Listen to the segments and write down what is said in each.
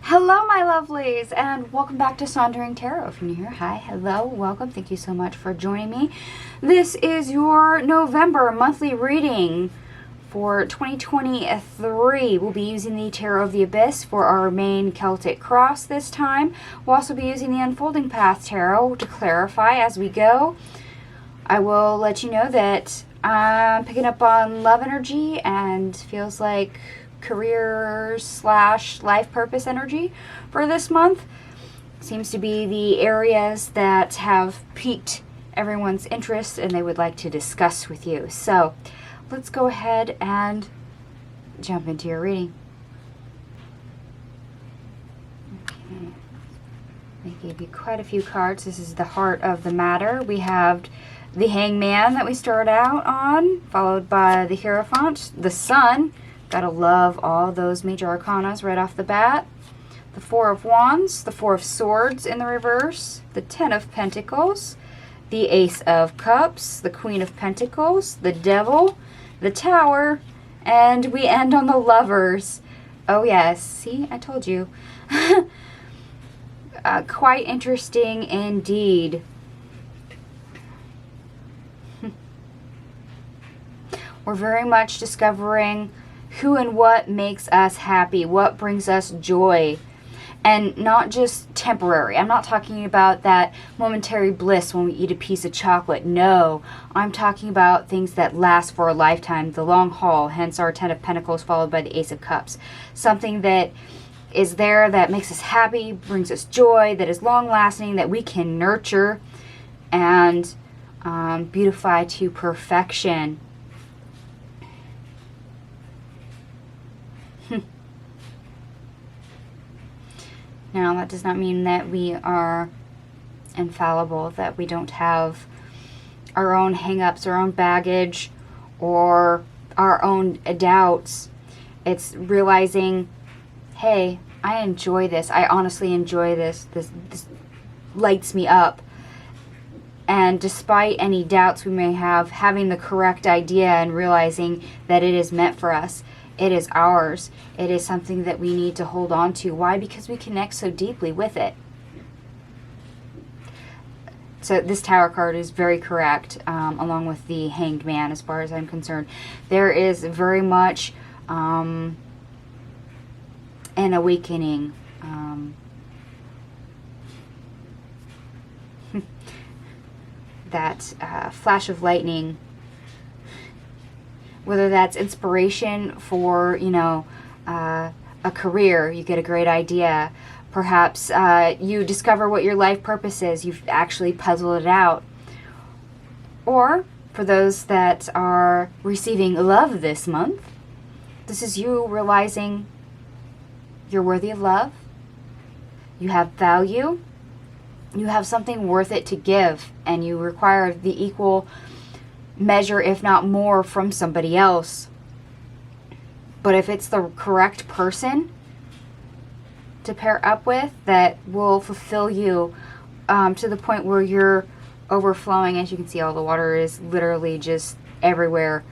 Hello, my lovelies, and welcome back to Sauntering Tarot. If you're new here, hi, hello, welcome. Thank you so much for joining me. This is your November monthly reading for 2023. We'll be using the Tarot of the Abyss for our main Celtic cross this time. We'll also be using the Unfolding Path Tarot to clarify as we go. I will let you know that I'm picking up on love energy and feels like career/life purpose energy for this month. Seems to be the areas that have piqued everyone's interest and they would like to discuss with you. So let's go ahead and jump into your reading. Okay. I gave you quite a few cards. This is the heart of the matter. We have the Hangman that we started out on, followed by the Hierophant, the Sun. Gotta love all those major arcanas right off the bat. The Four of Wands, the Four of Swords in the reverse, the Ten of Pentacles, the Ace of Cups, the Queen of Pentacles, the Devil, the Tower, and we end on the Lovers. Oh yes, see, I told you. Quite interesting indeed. We're very much discovering who and what makes us happy, what brings us joy, and not just temporary. I'm not talking about that momentary bliss when we eat a piece of chocolate. No, I'm talking about things that last for a lifetime, the long haul, hence our Ten of Pentacles followed by the Ace of Cups. Something that is there that makes us happy, brings us joy, that is long lasting, that we can nurture and beautify to perfection. Now, that does not mean that we are infallible, that we don't have our own hang-ups, our own baggage, or our own doubts. It's realizing, hey, I enjoy this. I honestly enjoy this. This lights me up. And despite any doubts we may have, having the correct idea and realizing that it is meant for us. It is ours. It is something that we need to hold on to. Why? Because we connect so deeply with it. So this Tower card is very correct, along with the Hanged Man as far as I'm concerned. There is very much an awakening. That flash of lightning, whether that's inspiration for, a career, you get a great idea. Perhaps you discover what your life purpose is. You've actually puzzled it out. Or, for those that are receiving love this month, this is you realizing you're worthy of love. You have value. You have something worth it to give. And you require the equal measure, if not more, from somebody else. But if it's the correct person to pair up with, that will fulfill you to the point where you're overflowing. As you can see, all the water is literally just everywhere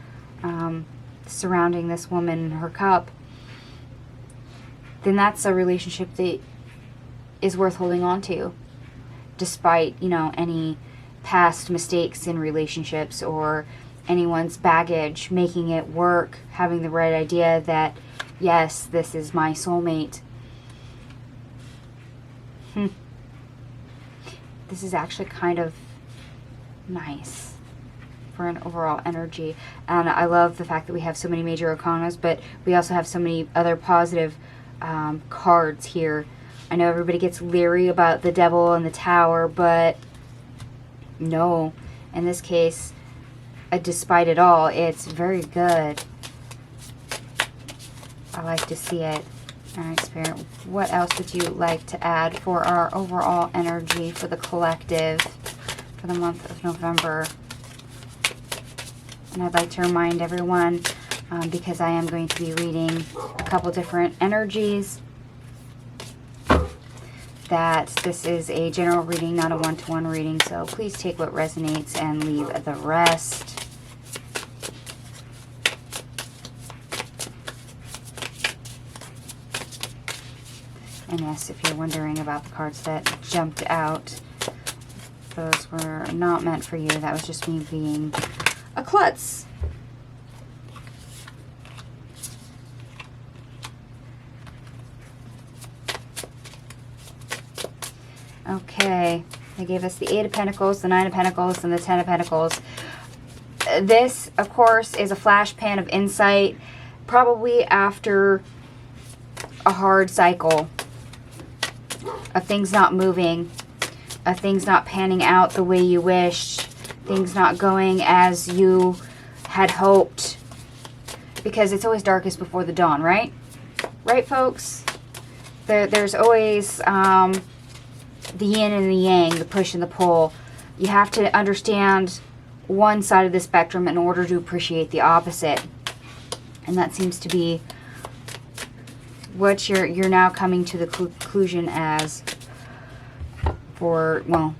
surrounding this woman and her cup. Then that's a relationship that is worth holding on to, despite, any past mistakes in relationships or anyone's baggage, making it work, having the right idea that, yes, this is my soulmate. This is actually kind of nice for an overall energy. And I love the fact that we have so many major arcanas, but we also have so many other positive cards here. I know everybody gets leery about the Devil and the Tower, but no, in this case, despite it all, it's very good. I like to see it. All right, Spirit, what else would you like to add for our overall energy for the collective for the month of November? And I'd like to remind everyone, because I am going to be reading a couple different energies, that this is a general reading, not a one-to-one reading, so please take what resonates and leave the rest. And yes, if you're wondering about the cards that jumped out, those were not meant for you. That was just me being a klutz. Okay, they gave us the Eight of Pentacles, the Nine of Pentacles, and the Ten of Pentacles. This, of course, is a flash pan of insight, probably after a hard cycle of things not moving, of things not panning out the way you wished, things not going as you had hoped. Because it's always darkest before the dawn, right? Right, folks? There's always the yin and the yang, the push and the pull. You have to understand one side of the spectrum in order to appreciate the opposite. And that seems to be what you're now coming to the conclusion as for, well,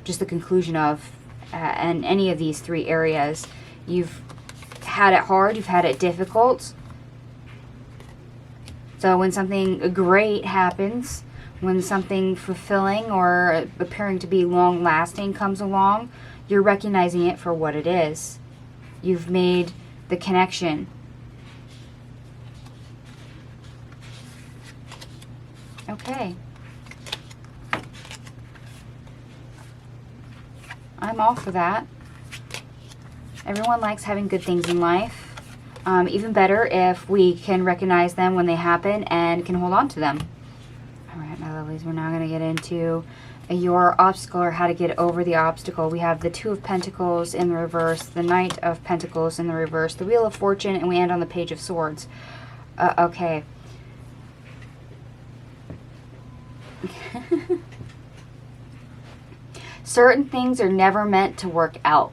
just the conclusion of in any of these three areas. You've had it hard, you've had it difficult. So when something great happens, when something fulfilling or appearing to be long-lasting comes along, you're recognizing it for what it is. You've made the connection. Okay. I'm all for that. Everyone likes having good things in life. Even better if we can recognize them when they happen and can hold on to them. Alright, my lovelies, we're now going to get into your obstacle, or how to get over the obstacle. We have the Two of Pentacles in the reverse, the Knight of Pentacles in the reverse, the Wheel of Fortune, and we end on the Page of Swords. Okay. Certain things are never meant to work out.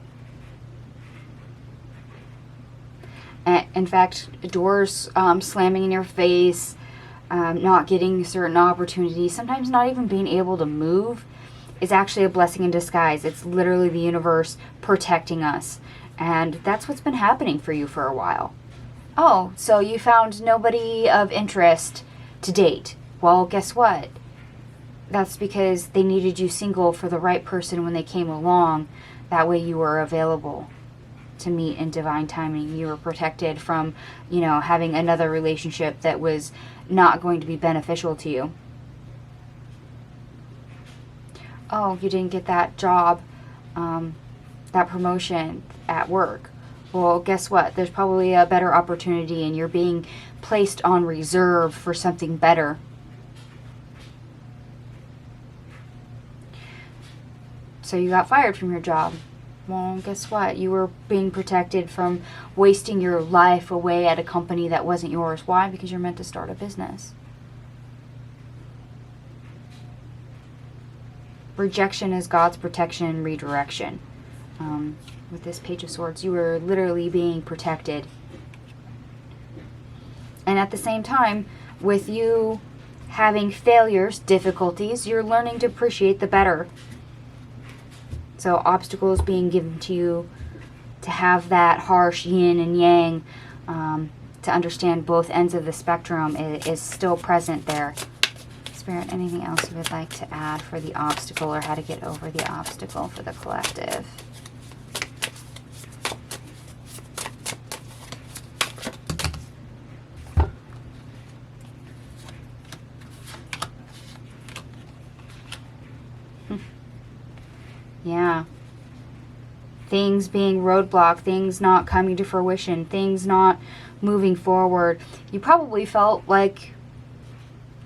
In fact, doors slamming in your face, not getting certain opportunities, sometimes not even being able to move, is actually a blessing in disguise. It's literally the universe protecting us. And that's what's been happening for you for a while. Oh, so you found nobody of interest to date. Well, guess what? That's because they needed you single for the right person when they came along. That way you were available to meet in divine timing. You were protected from, you know, having another relationship that was not going to be beneficial to you. Oh, you didn't get that job, that promotion at work. Well, guess what? There's probably a better opportunity and you're being placed on reserve for something better. So you got fired from your job. Well, guess what? You were being protected from wasting your life away at a company that wasn't yours. Why? Because you're meant to start a business. Rejection is God's protection and redirection. With this Page of Swords, you were literally being protected. And at the same time, with you having failures, difficulties, you're learning to appreciate the better. So obstacles being given to you to have that harsh yin and yang, to understand both ends of the spectrum is still present there. Spirit, anything else you would like to add for the obstacle, or how to get over the obstacle for the collective? Yeah. Things being roadblocked, things not coming to fruition, things not moving forward. You probably felt like,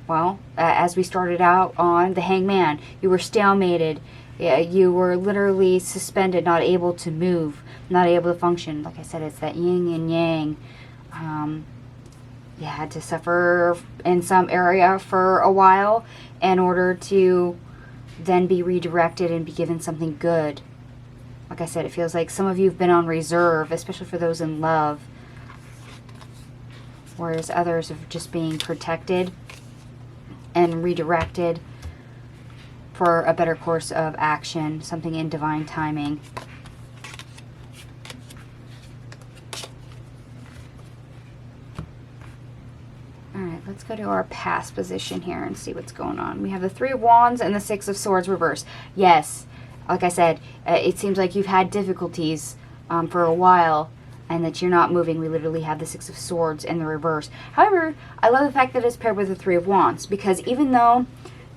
well, as we started out on the Hangman, you were stalemated. You were literally suspended, not able to move, not able to function. Like I said, it's that yin and yang. You had to suffer in some area for a while in order to then be redirected and be given something good. Like I said, it feels like some of you have been on reserve, especially for those in love, whereas others are just being protected and redirected for a better course of action, something in divine timing. Alright, Let's go to our past position here and see what's going on. We have the Three of Wands and the Six of Swords reverse. Yes, like I said, it seems like you've had difficulties for a while and that you're not moving. We literally have the Six of Swords in the reverse. However, I love the fact that it's paired with the Three of Wands, because even though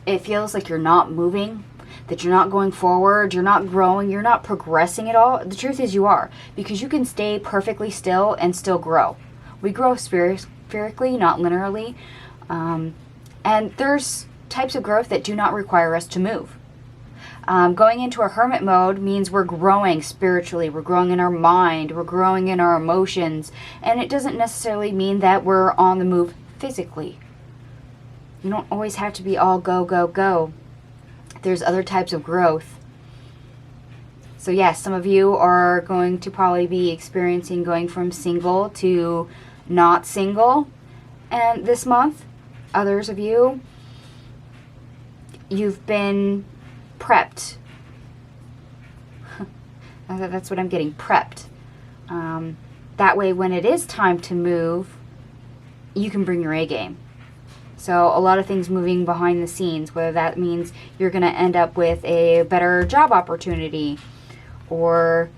it feels like you're not moving, that you're not going forward, you're not growing, you're not progressing at all, the truth is you are, because you can stay perfectly still and still grow. We grow spherically, not linearly, and there's types of growth that do not require us to move. Going into a hermit mode means we're growing spiritually, we're growing in our mind, we're growing in our emotions, and it doesn't necessarily mean that we're on the move physically. You don't always have to be all go, go, go. There's other types of growth. So yes, some of you are going to probably be experiencing going from single to not single, and this month, others of you, you've been prepped. That's what I'm getting, prepped. That way, when it is time to move, you can bring your A game. So a lot of things moving behind the scenes, whether that means you're going to end up with a better job opportunity, or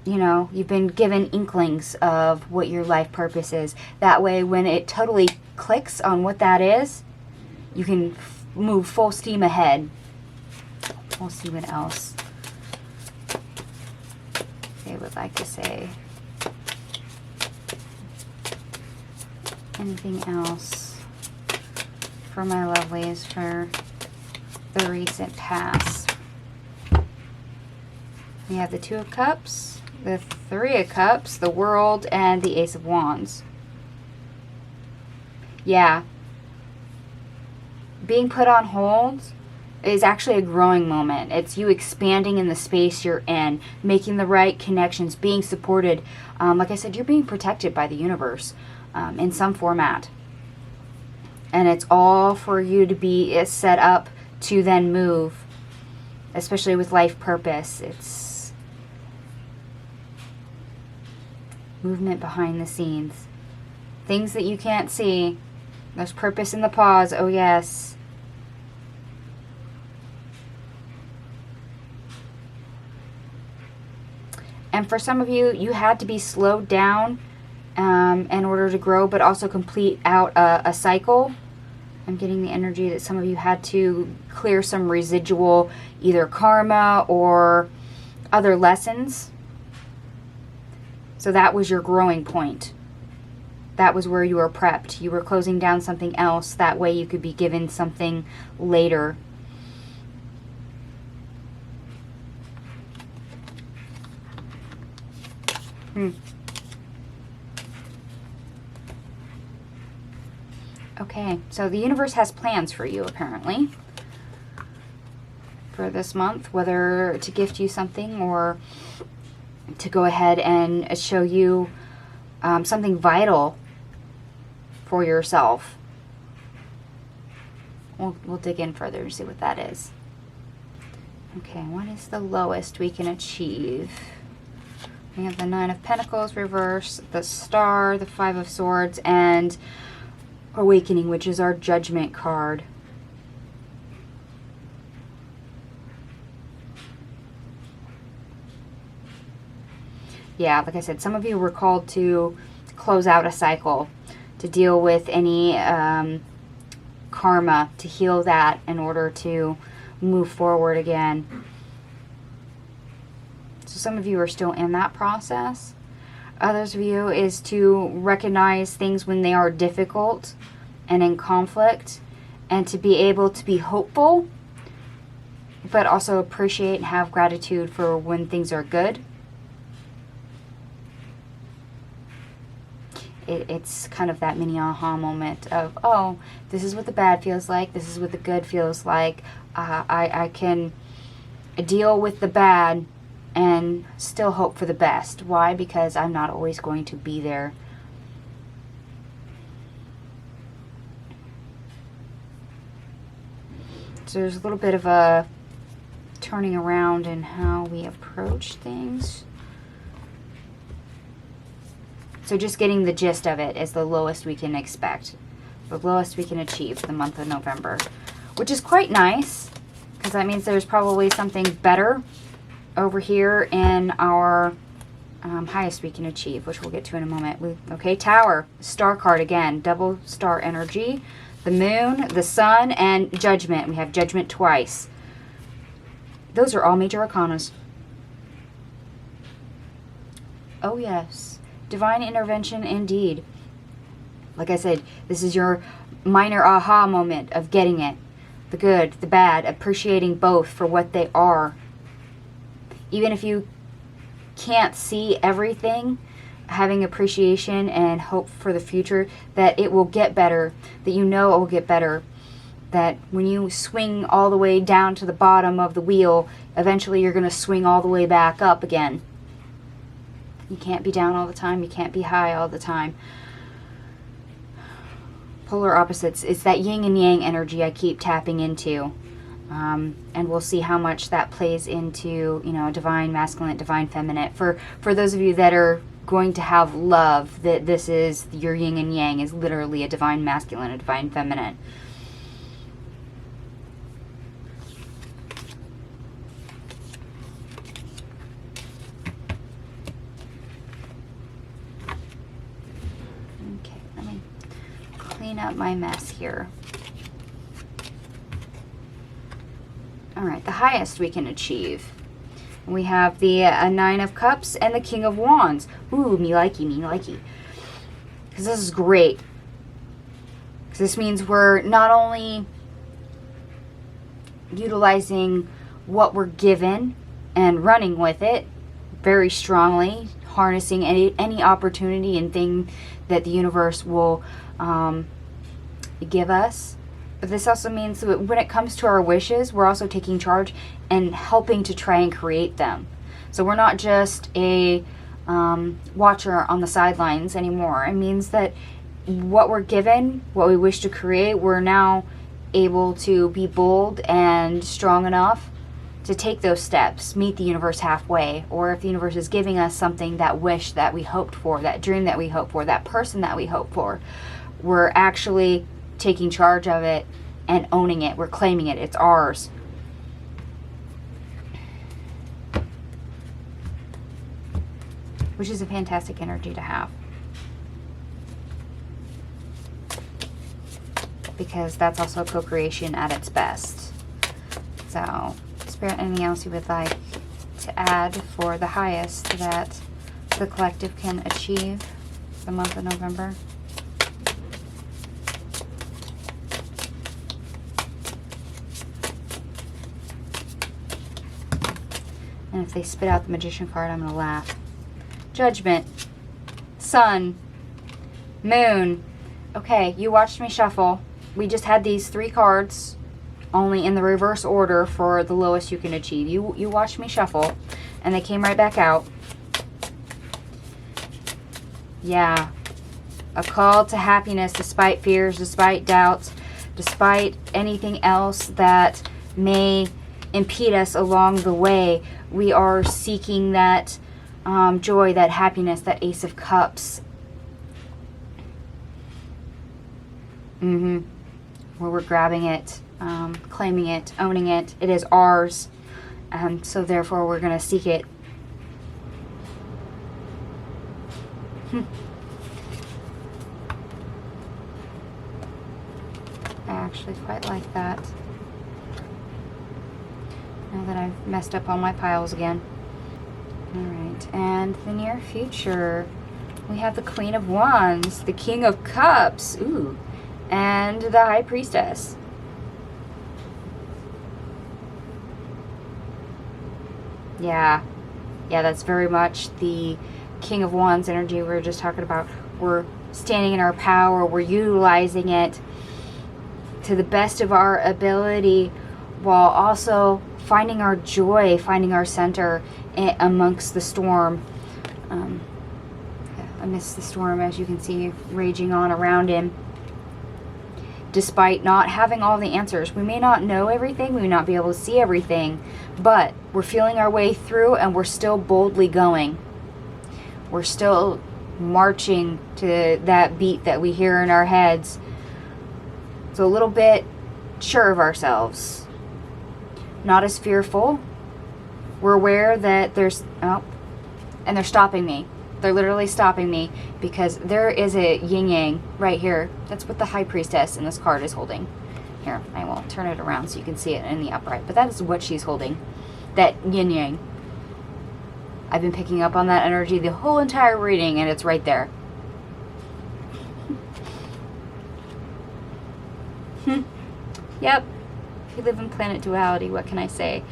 you know, you've been given inklings of what your life purpose is. That way, when it totally clicks on what that is, you can move full steam ahead. We'll see what else they would like to say. Anything else for my lovelies for the recent past? We have the Two of Cups, the Three of Cups, the World, and the Ace of Wands. Yeah. Being put on hold is actually a growing moment. It's you expanding in the space you're in, making the right connections, being supported. Like I said, you're being protected by the universe in some format. And it's all for you to be set up to then move, especially with life purpose. It's movement behind the scenes. Things that you can't see. There's purpose in the pause. Oh, yes. And for some of you, you had to be slowed down in order to grow, but also complete out a cycle. I'm getting the energy that some of you had to clear some residual, either karma or other lessons. So that was your growing point. That was where you were prepped. You were closing down something else. That way you could be given something later. Okay, so the universe has plans for you, apparently, for this month, whether to gift you something or to go ahead and show you something vital for yourself. We'll dig in further and see what that is. Okay, what is the lowest we can achieve? We have the Nine of Pentacles reverse, the Star, the Five of Swords, and Awakening, which is our Judgment card. Yeah, like I said, some of you were called to close out a cycle, to deal with any karma, to heal that in order to move forward again. So some of you are still in that process. Others of you is to recognize things when they are difficult and in conflict, and to be able to be hopeful, but also appreciate and have gratitude for when things are good. It's kind of that mini aha moment of, oh, this is what the bad feels like, this is what the good feels like. I can deal with the bad and still hope for the best. Why? Because I'm not always going to be there. So there's a little bit of a turning around in how we approach things. So just getting the gist of it is the lowest we can expect. The lowest we can achieve for the month of November. Which is quite nice, because that means there's probably something better over here in our highest we can achieve, which we'll get to in a moment. Okay, Tower, star card again, double star energy. The moon, the sun, and judgment. We have judgment twice. Those are all major arcanas. Oh yes, divine intervention indeed. Like I said, this is your minor aha moment of getting it. The good, the bad, appreciating both for what they are. Even if you can't see everything, having appreciation and hope for the future, that it will get better, that you know it will get better, that when you swing all the way down to the bottom of the wheel, eventually you're going to swing all the way back up again. You can't be down all the time, you can't be high all the time. Polar opposites, it's that yin and yang energy I keep tapping into. And we'll see how much that plays into, you know, divine masculine, divine feminine. For those of you that are going to have love, that this is your yin and yang is literally a divine masculine, a divine feminine. Okay, let me clean up my mess here. All right, the highest we can achieve. We have the Nine of Cups and the King of Wands. Ooh, me likey, me likey. Because this is great. Because this means we're not only utilizing what we're given and running with it very strongly, harnessing any opportunity and thing that the universe will give us. But this also means that when it comes to our wishes, we're also taking charge and helping to try and create them. So we're not just a watcher on the sidelines anymore. It means that what we're given, what we wish to create, we're now able to be bold and strong enough to take those steps, meet the universe halfway. Or if the universe is giving us something, that wish that we hoped for, that dream that we hoped for, that person that we hoped for, we're actually taking charge of it and owning it. We're claiming it. It's ours. Which is a fantastic energy to have. Because that's also co-creation at its best. So, Spirit, anything else you would like to add for the highest that the collective can achieve the month of November? And if they spit out the Magician card, I'm going to laugh. Judgment. Sun. Moon. Okay, you watched me shuffle. We just had these 3 cards, only in the reverse order for the lowest you can achieve. You watched me shuffle, and they came right back out. Yeah. A call to happiness despite fears, despite doubts, despite anything else that may impede us along the way. We are seeking that joy, that happiness, that Ace of Cups. Where we're grabbing it, claiming it, owning it. It is ours. So therefore we're going to seek it. I actually quite like that. Now that I've messed up all my piles again. Alright, and the near future. We have the Queen of Wands, the King of Cups, ooh, and the High Priestess. Yeah, that's very much the King of Wands energy we were just talking about. We're standing in our power, we're utilizing it to the best of our ability, while also finding our joy, finding our center amongst the storm. Amidst the storm, as you can see, raging on around him. Despite not having all the answers. We may not know everything, we may not be able to see everything, but we're feeling our way through and we're still boldly going. We're still marching to that beat that we hear in our heads. So a little bit sure of ourselves, not as fearful. We're aware that there's, oh, and they're stopping me. They're literally stopping me because there is a yin-yang right here. That's what the High Priestess in this card is holding. Here, I will turn it around so you can see it in the upright. But that is what she's holding. That yin-yang. I've been picking up on that energy the whole entire reading, and it's right there. Yep. We live in planet duality. What can I say?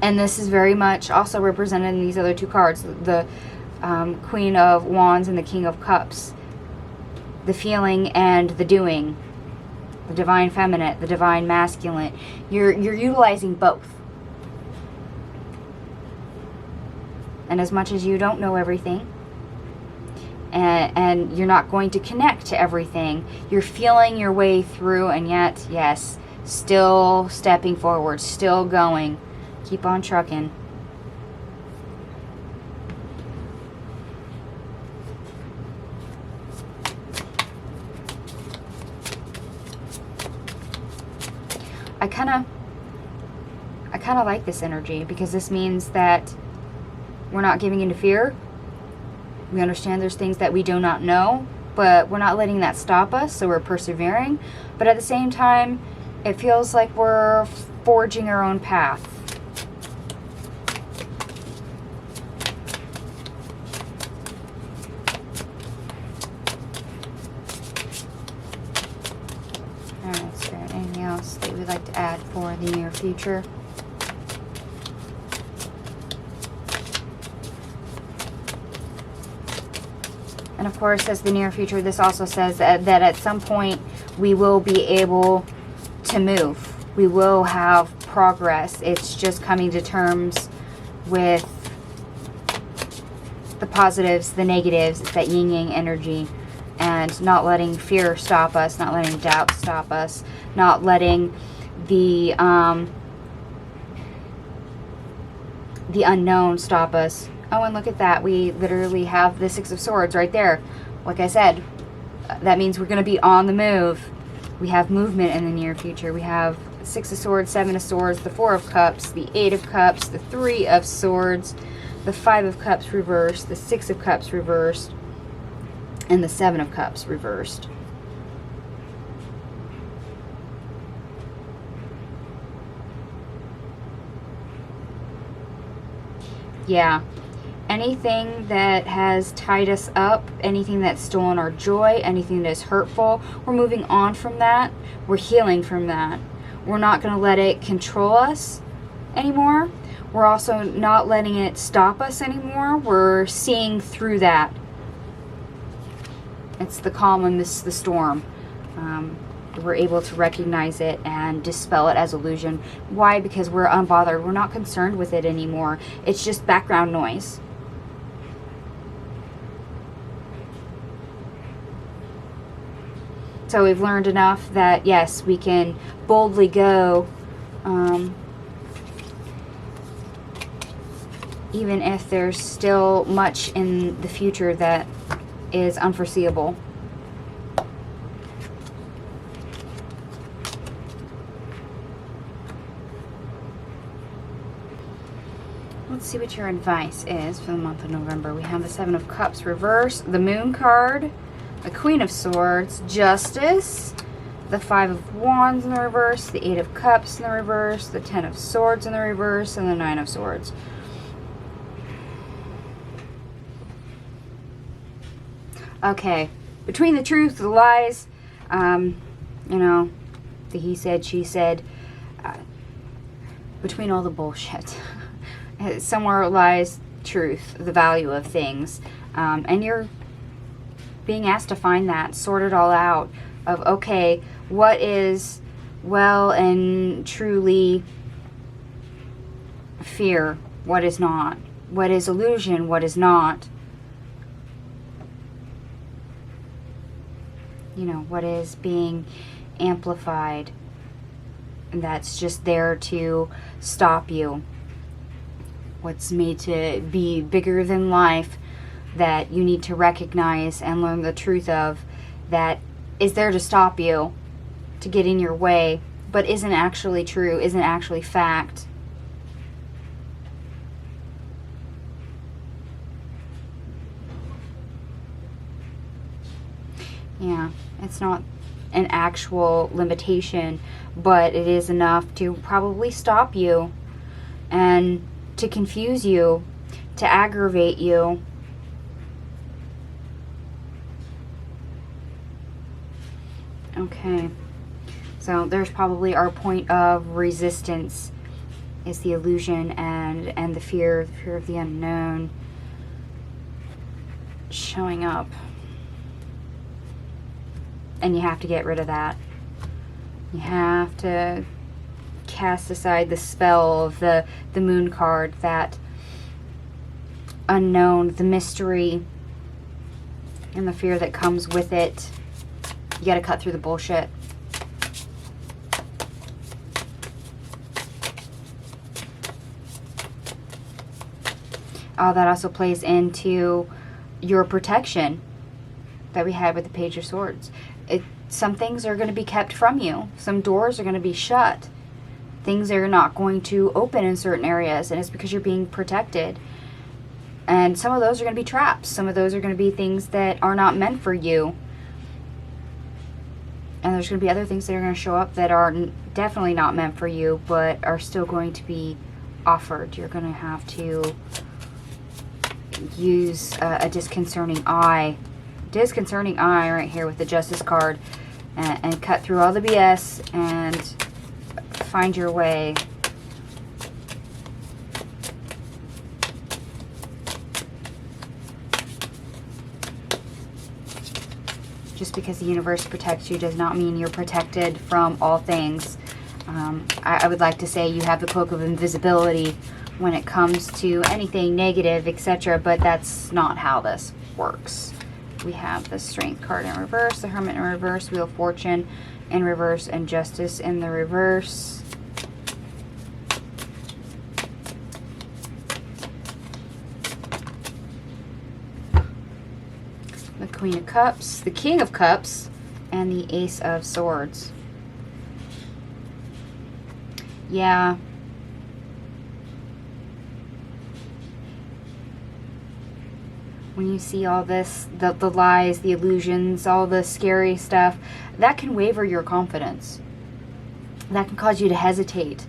And this is very much also represented in these other two cards. The Queen of Wands and the King of Cups. The feeling and the doing. The divine feminine, the divine masculine. You're utilizing both. And as much as you don't know everything, and you're not going to connect to everything, you're feeling your way through, and yet, yes, still stepping forward, still going. Keep on trucking. I kind of like this energy, because this means that we're not giving into fear. We understand there's things that we do not know, but we're not letting that stop us, so we're persevering. But at the same time, it feels like we're forging our own path. Alright, is there anything else that we'd like to add for the near future? And of course, as the near future, this also says that at some point we will be able to move. We will have progress. It's just coming to terms with the positives, the negatives. It's that yin-yang energy. And not letting fear stop us, not letting doubt stop us, not letting the unknown stop us. Oh, and look at that. We literally have the Six of Swords right there. Like I said, that means we're going to be on the move. We have movement in the near future. We have Six of Swords, Seven of Swords, the Four of Cups, the Eight of Cups, the Three of Swords, the Five of Cups reversed, the Six of Cups reversed, and the Seven of Cups reversed. Yeah. Anything that has tied us up, anything that's stolen our joy, anything that is hurtful, we're moving on from that. We're healing from that. We're not going to let it control us anymore. We're also not letting it stop us anymore. We're seeing through that. It's the calm amidst the storm. We're able to recognize it and dispel it as illusion. Why? Because we're unbothered. We're not concerned with it anymore. It's just background noise. So we've learned enough that, yes, we can boldly go, even if there's still much in the future that is unforeseeable. Let's see what your advice is for the month of November. We have the Seven of Cups reverse, the Moon card, the Queen of Swords, Justice, the Five of Wands in the reverse, the Eight of Cups in the reverse, the Ten of Swords in the reverse, and the Nine of Swords. Okay, between the truth, the lies, you know, the he said, she said, between all the bullshit, somewhere lies truth, the value of things, and you're being asked to find that, sort it all out of, okay, what is well and truly fear, what is not, what is illusion, what is not, you know, what is being amplified, and that's just there to stop you, what's made to be bigger than life, that you need to recognize and learn the truth of, that is there to stop you, to get in your way, but isn't actually true, isn't actually fact. Yeah, it's not an actual limitation, but it is enough to probably stop you and to confuse you, to aggravate you. Okay, so there's probably our point of resistance, is the illusion and the fear of the unknown showing up. And you have to get rid of that. You have to cast aside the spell of the moon card, that unknown, the mystery, and the fear that comes with it. You got to cut through the bullshit. That also plays into your protection that we had with the Page of Swords. Some things are going to be kept from you. Some doors are going to be shut. Things are not going to open in certain areas, and it's because you're being protected. And some of those are going to be traps. Some of those are going to be things that are not meant for you. And there's going to be other things that are going to show up that are definitely not meant for you, but are still going to be offered. You're going to have to use a disconcerting eye. Disconcerting eye right here with the Justice card, and cut through all the BS and find your way. Just because the universe protects you does not mean you're protected from all things. I would like to say you have the cloak of invisibility when it comes to anything negative, etc., but that's not how this works. We have the Strength card in reverse, the Hermit in reverse, Wheel of Fortune in reverse, and Justice in the reverse. The Queen of Cups, the King of Cups, and the Ace of Swords. Yeah. When you see all this, the lies, the illusions, all the scary stuff, that can waver your confidence. That can cause you to hesitate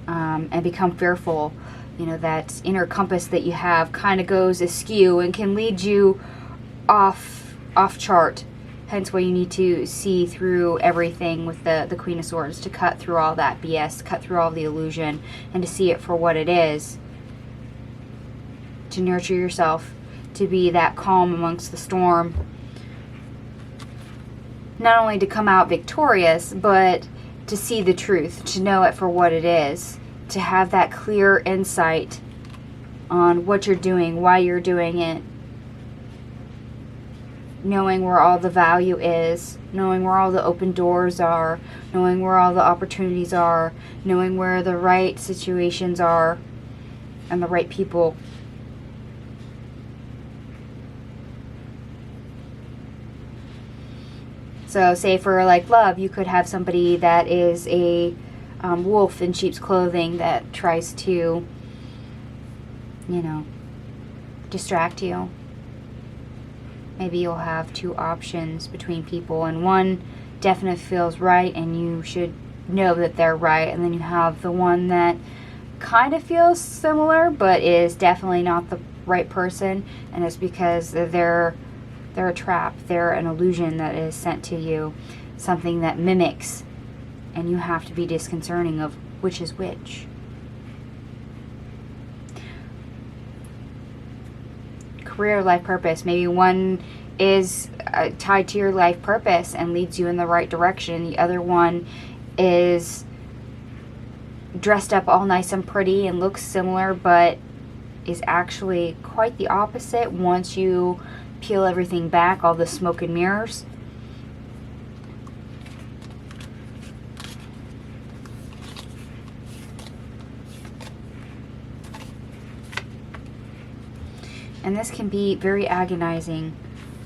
and become fearful. You know, that inner compass that you have kind of goes askew and can lead you off chart. Hence why you need to see through everything with the Queen of Swords, to cut through all that BS, cut through all the illusion, and to see it for what it is. To nurture yourself, to be that calm amongst the storm. Not only to come out victorious, but to see the truth, to know it for what it is, to have that clear insight on what you're doing, why you're doing it, knowing where all the value is, knowing where all the open doors are, knowing where all the opportunities are, knowing where the right situations are and the right people. So say for like love, you could have somebody that is a wolf in sheep's clothing that tries to, you know, distract you. Maybe you'll have two options between people, and one definitely feels right and you should know that they're right, and then you have the one that kind of feels similar but is definitely not the right person, and it's because they're a trap, they're an illusion that is sent to you, something that mimics, and you have to be disconcerting of which is which. Career, life purpose. Maybe one is tied to your life purpose and leads you in the right direction. The other one is dressed up all nice and pretty and looks similar, but is actually quite the opposite once you peel everything back, all the smoke and mirrors. And this can be very agonizing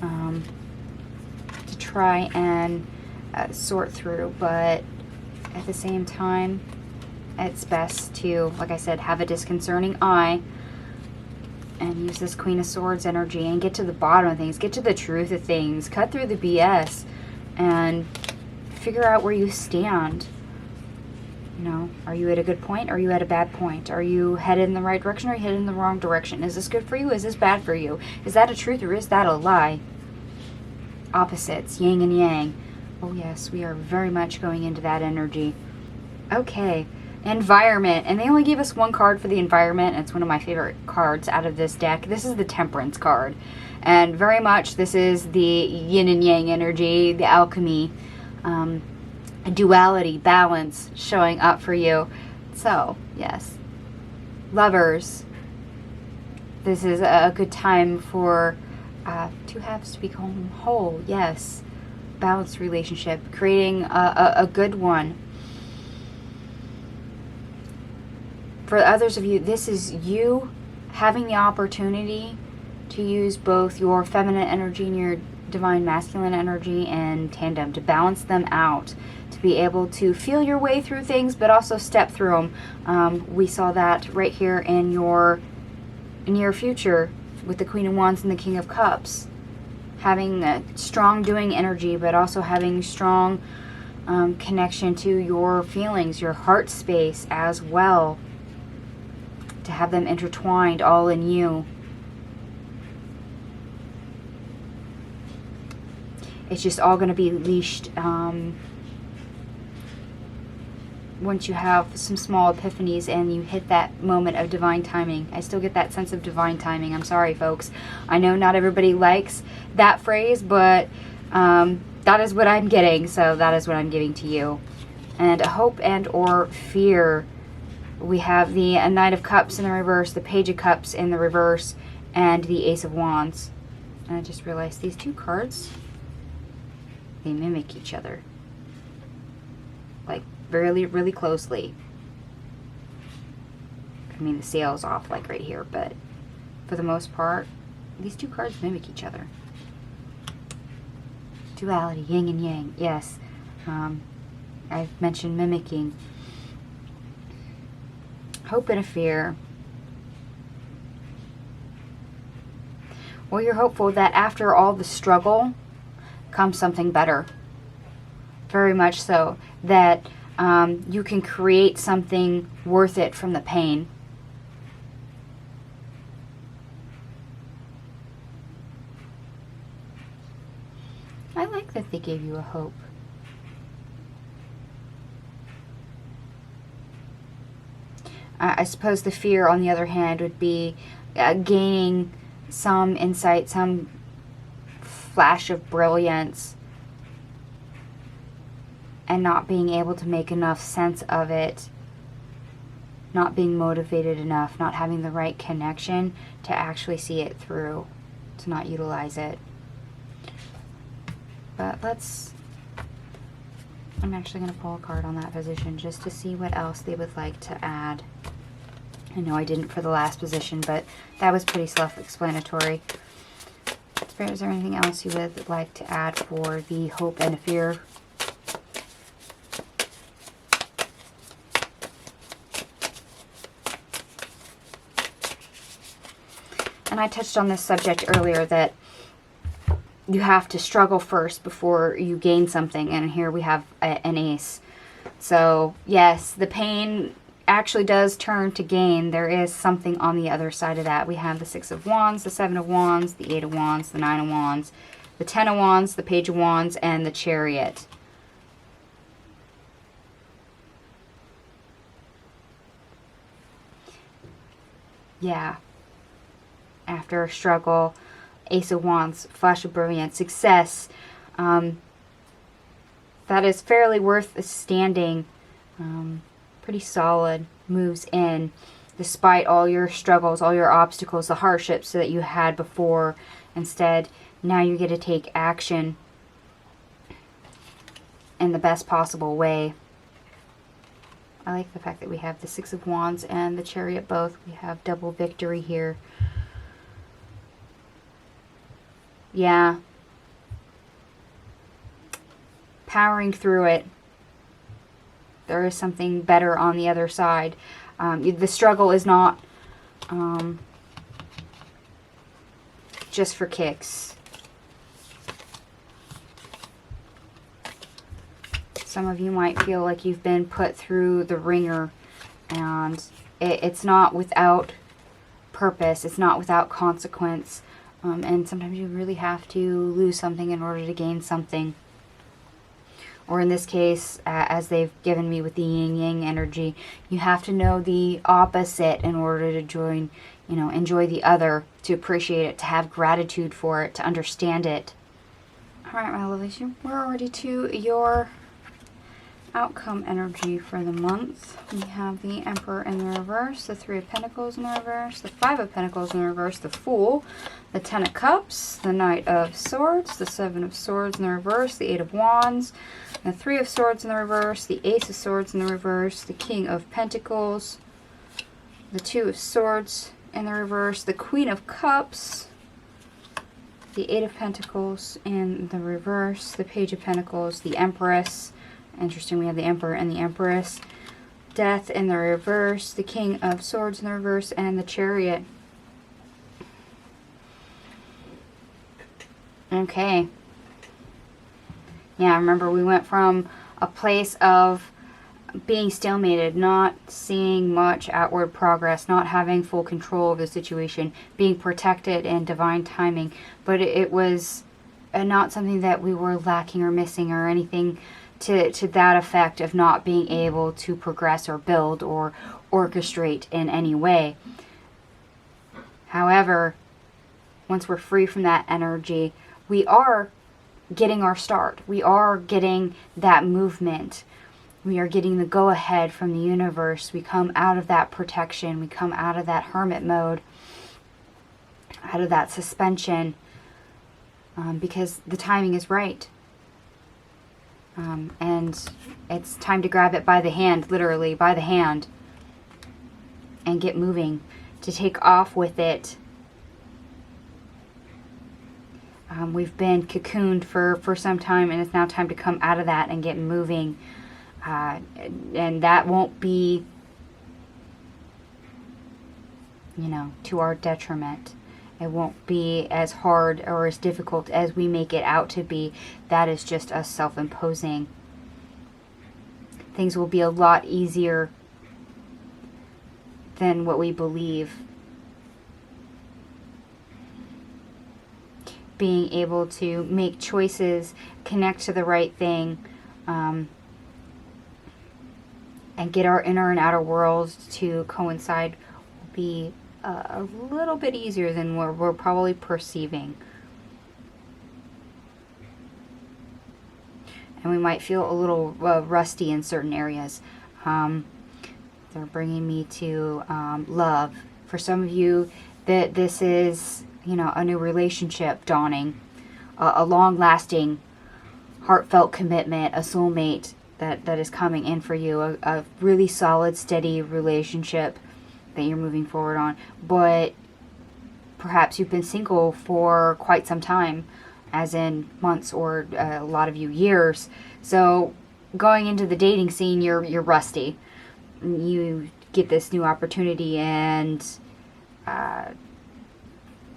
to try and sort through, but at the same time, it's best to, like I said, have a disconcerting eye and use this Queen of Swords energy and get to the bottom of things, get to the truth of things, cut through the BS, and figure out where you stand. You know, are you at a good point? Are you at a bad point? Are you headed in the right direction or are you headed in the wrong direction? Is this good for you? Is this bad for you? Is that a truth or is that a lie? Opposites, yin and yang. Oh yes, we are very much going into that energy. Okay, environment. And they only gave us one card for the environment. And it's one of my favorite cards out of this deck. This is the Temperance card. And very much this is the yin and yang energy, the alchemy, duality, balance showing up for you. So, yes. Lovers. This is a good time for two halves to become whole. Yes. Balanced relationship. Creating a good one. For others of you, this is you having the opportunity to use both your feminine energy and your divine masculine energy in tandem, to balance them out, to be able to feel your way through things, but also step through them. We saw that right here in your near future with the Queen of Wands and the King of Cups. Having a strong doing energy, but also having strong connection to your feelings, your heart space as well. To have them intertwined all in you. It's just all going to be leashed once you have some small epiphanies and you hit that moment of divine timing. I still get that sense of divine timing. I'm sorry, folks. I know not everybody likes that phrase, but that is what I'm getting, so that is what I'm giving to you. And a hope and or fear. We have the Knight of Cups in the reverse, the Page of Cups in the reverse, and the Ace of Wands. And I just realized these two cards, they mimic each other. Like, really, really closely. I mean, the scale's off, like, right here, but for the most part, these two cards mimic each other. Duality, yin and yang, yes. I've mentioned mimicking. Hope and a fear. Well, you're hopeful that after all the struggle comes something better. Very much so. That you can create something worth it from the pain. I like that they gave you a hope. I suppose the fear, on the other hand, would be gaining some insight, some flash of brilliance, and not being able to make enough sense of it, not being motivated enough, not having the right connection to actually see it through, to not utilize it. But I'm actually going to pull a card on that position just to see what else they would like to add. I know I didn't for the last position, but that was pretty self-explanatory. Is there anything else you would like to add for the hope and fear? And I touched on this subject earlier, that you have to struggle first before you gain something, and here we have an ace. So yes, the pain actually does turn to gain. There is something on the other side of that. We have the Six of Wands, the Seven of Wands, the Eight of Wands, the Nine of Wands, the Ten of Wands, the Page of Wands, and the Chariot. Yeah. After a struggle, Ace of Wands, flash of brilliance, success. That is fairly worth standing. Pretty solid, moves in despite all your struggles, all your obstacles, the hardships that you had before. Instead, now you get to take action in the best possible way. I like the fact that we have the Six of Wands and the Chariot both. We have double victory here. Yeah. Powering through it. There is something better on the other side. The struggle is not just for kicks. Some of you might feel like you've been put through the ringer, and it's not without purpose. It's not without consequence. And sometimes you really have to lose something in order to gain something. Or in this case, as they've given me with the yin-yang energy, you have to know the opposite in order to join, enjoy the other, to appreciate it, to have gratitude for it, to understand it. All right, my lovelies, we're already to your outcome energy for the month. We have the Emperor in the reverse, the Three of Pentacles in the reverse, the Five of Pentacles in the reverse, the Fool, the Ten of Cups, the Knight of Swords, the Seven of Swords in the reverse, the Eight of Wands, the Three of Swords in the reverse, the Ace of Swords in the reverse, the King of Pentacles, the Two of Swords in the reverse, the Queen of Cups, the Eight of Pentacles in the reverse, the Page of Pentacles, the Empress. Interesting, we have the Emperor and the Empress. Death in the reverse, the King of Swords in the reverse, and the Chariot. Okay. Yeah, remember we went from a place of being stalemated, not seeing much outward progress, not having full control of the situation, being protected in divine timing. But it was not something that we were lacking or missing or anything to that effect of not being able to progress or build or orchestrate in any way. However, once we're free from that energy, we are getting our start. We are getting that movement. We are getting the go-ahead from the universe. We come out of that protection. We come out of that hermit mode, out of that suspension, because the timing is right. And it's time to grab it by the hand, literally by the hand, and get moving, to take off with it. We've been cocooned for some time, and it's now time to come out of that and get moving. And that won't be, to our detriment. It won't be as hard or as difficult as we make it out to be. That is just us self-imposing. Things will be a lot easier than what we believe. Being able to make choices, connect to the right thing, and get our inner and outer worlds to coincide will be a little bit easier than we're probably perceiving. And we might feel a little rusty in certain areas. They're bringing me to love. For some of you, that this is, a new relationship dawning, a long-lasting, heartfelt commitment, a soulmate that is coming in for you, a really solid, steady relationship that you're moving forward on. But perhaps you've been single for quite some time, as in months, or a lot of you years. So going into the dating scene, you're rusty. You get this new opportunity, and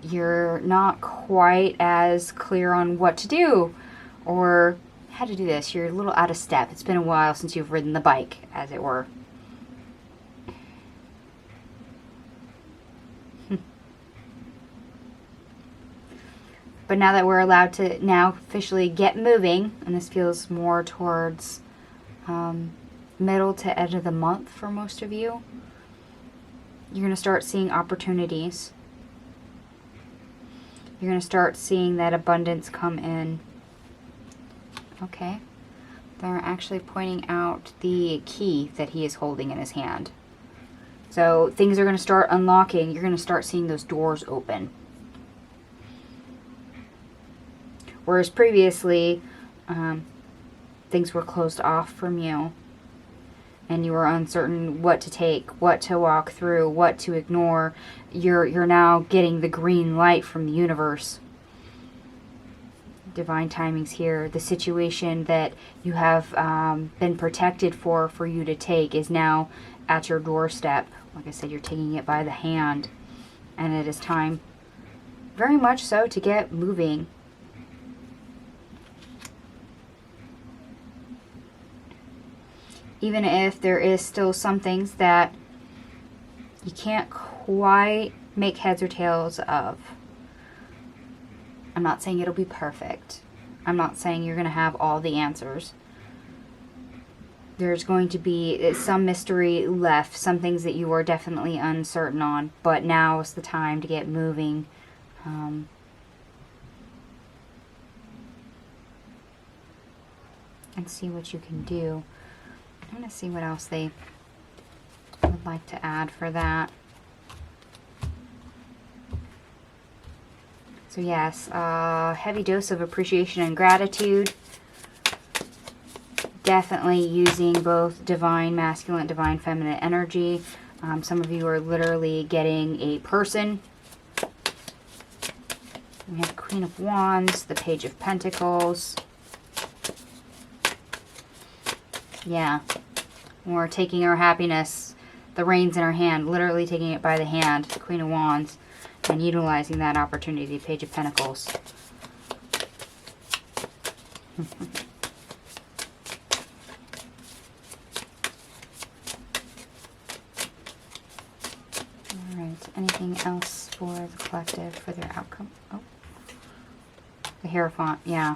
you're not quite as clear on what to do or how to do this. You're a little out of step. It's been a while since you've ridden the bike, as it were. But now that we're allowed to now officially get moving, and this feels more towards middle to end of the month for most of you, you're going to start seeing opportunities. You're going to start seeing that abundance come in. Okay. They're actually pointing out the key that he is holding in his hand. So things are going to start unlocking. You're going to start seeing those doors open. Whereas previously, things were closed off from you. And you were uncertain what to take, what to walk through, what to ignore. You're now getting the green light from the universe. Divine timing's here. The situation that you have been protected for you to take is now at your doorstep. Like I said, you're taking it by the hand. And it is time, very much so, to get moving. Even if there is still some things that you can't quite make heads or tails of. I'm not saying it'll be perfect. I'm not saying you're going to have all the answers. There's going to be some mystery left, some things that you are definitely uncertain on, but now is the time to get moving. And see what you can do. I'm going to see what else they would like to add for that. So yes, heavy dose of appreciation and gratitude. Definitely using both divine masculine, divine feminine energy. Some of you are literally getting a person. We have Queen of Wands, the Page of Pentacles. Yeah, we're taking our happiness, the reins in our hand, literally taking it by the hand, the Queen of Wands, and utilizing that opportunity, Page of Pentacles. Anything else for the collective for their outcome? Oh, the Hierophant, yeah.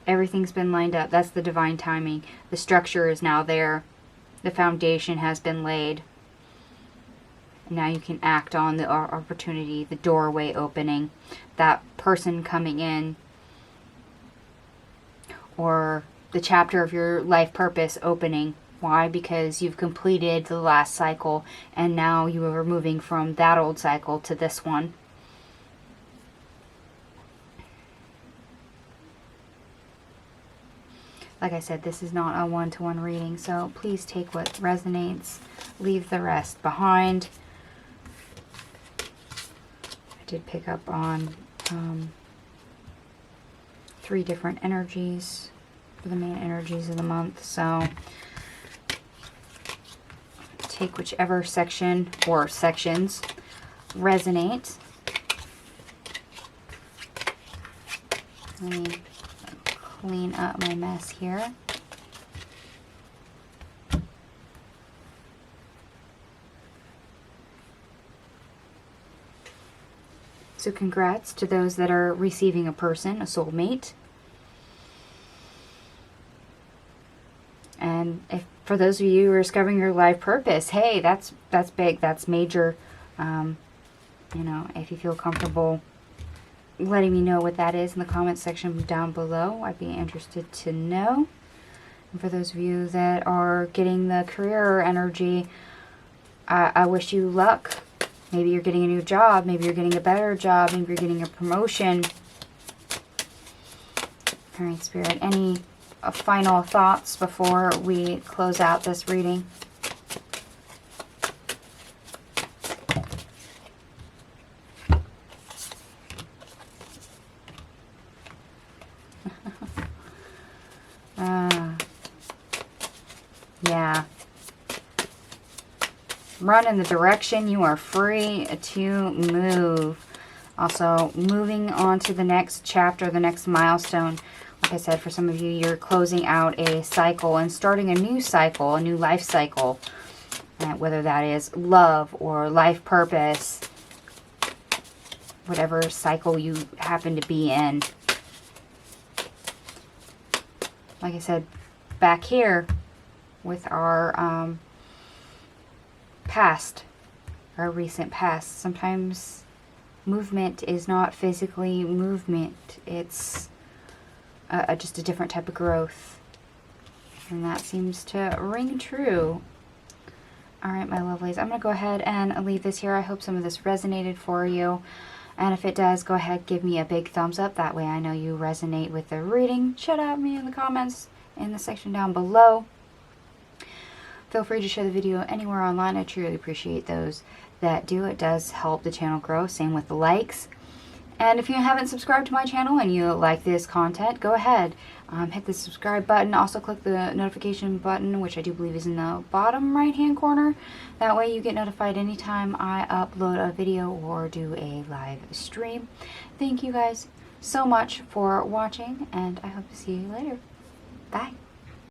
Everything's been lined up. That's the divine timing. The structure is now there. The foundation has been laid. Now you can act on the opportunity, the doorway opening, that person coming in, or the chapter of your life purpose opening. Why? Because you've completed the last cycle and now you are moving from that old cycle to this one. Like I said, this is not a one-to-one reading, so please take what resonates, leave the rest behind. Did pick up on 3 different energies for the main energies of the month, so take whichever section or sections resonate. Let me clean up my mess here. So congrats to those that are receiving a person, a soulmate. And if for those of you who are discovering your life purpose, hey, that's big, that's major. You know, if you feel comfortable letting me know what that is in the comment section down below, I'd be interested to know. And for those of you that are getting the career energy, I wish you luck. Maybe you're getting a new job. Maybe you're getting a better job. Maybe you're getting a promotion. All right, Spirit, any final thoughts before we close out this reading? Yeah. Run in the direction you are free to move. Also, moving on to the next chapter, the next milestone. Like I said, for some of you, you're closing out a cycle and starting a new cycle, a new life cycle. Whether that is love or life purpose, whatever cycle you happen to be in. Like I said, back here with our past, our recent past. Sometimes movement is not physically movement. It's just a different type of growth. And that seems to ring true. All right, my lovelies. I'm going to go ahead and leave this here. I hope some of this resonated for you. And if it does, go ahead, give me a big thumbs up. That way I know you resonate with the reading. Shout out me in the comments in the section down below. Feel free to share the video anywhere online. I truly appreciate those that do. It does help the channel grow. Same with the likes. And if you haven't subscribed to my channel and you like this content, go ahead, hit the subscribe button. Also click the notification button, which I do believe is in the bottom right hand corner. That way you get notified anytime I upload a video or do a live stream. Thank you guys so much for watching, and I hope to see you later. Bye.